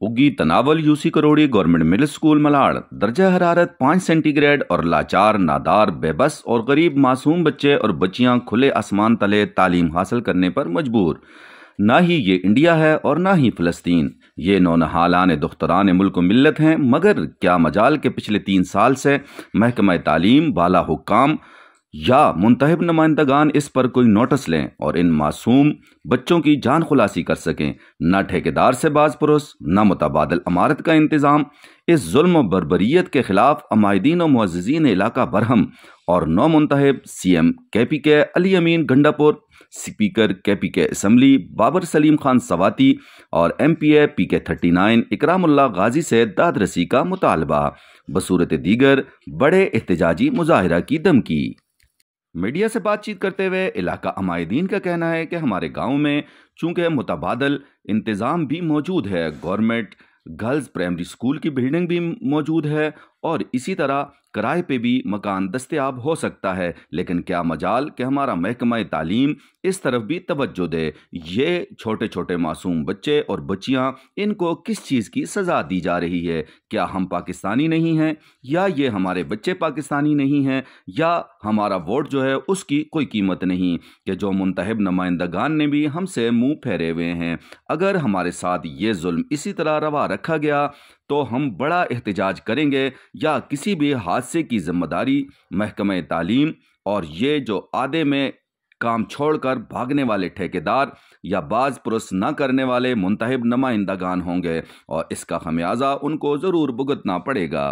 उगी Tanawal UC Karori government middle school Malar. दर्जा हरारत 5 सेंटीग्रेड और लाचार, नादार, बेबस और गरीब मासूम बच्चे और बच्चियां खुले आसमान तले तालीम हासिल करने पर मजबूर। ना ही ये इंडिया है और ना ही फ़लस्तीन। ये नौनहालान दुख्तरान मुल्क मिल्लत हैं, मगर क्या मजाल के पिछले 3 साल से महकमा तालीम, बाला हुक्काम या मुंतखब नुमाइंदगान इस पर कोई नोटिस लें और इन मासूम बच्चों की जान खुलासी कर सकें। न ठेकेदार से बाज पुरुष, न मुतबादल अमारत का इंतज़ाम। इस जुल्म व बर्बरियत के खिलाफ अमायदीन व मुअज़्ज़िज़ीन इलाका बरहम और नौ मुंतखब CM KPK Ali Amin Gandapur, speaker KPK assembly Babar Saleem Khan Swati और MPA PK 39 इकरामुल्लाह गाजी से दादरसी का मुतालबा। बसूरत दीगर बड़े एहतजाजी मुजाहिरा की धमकी। मीडिया से बातचीत करते हुए इलाका अमायदीन का कहना है कि हमारे गांव में चूंकि मुतबादल इंतज़ाम भी मौजूद है, गवर्नमेंट गर्ल्स प्राइमरी स्कूल की बिल्डिंग भी मौजूद है और इसी तरह किराए पे भी मकान दस्तयाब हो सकता है, लेकिन क्या मजाल कि हमारा महकमा तालीम इस तरफ भी तवज्जो दे। ये छोटे छोटे मासूम बच्चे और बच्चियां, इनको किस चीज़ की सज़ा दी जा रही है? क्या हम पाकिस्तानी नहीं हैं, या ये हमारे बच्चे पाकिस्तानी नहीं हैं, या हमारा वोट जो है उसकी कोई कीमत नहीं? कि जो मुंतखब नुमाइंदगान ने भी हमसे मुंह फेरे हुए हैं। अगर हमारे साथ ये जुल्म इसी तरह रवा रखा गया तो हम बड़ा एहतजाज करेंगे, या किसी भी हादसे की जिम्मेदारी महकमा तालीम और ये जो आधे में काम छोड़कर भागने वाले ठेकेदार या बाज पुरुष न करने वाले मुंतखब नुमाइंदगान होंगे और इसका खमियाजा उनको ज़रूर भुगतना पड़ेगा।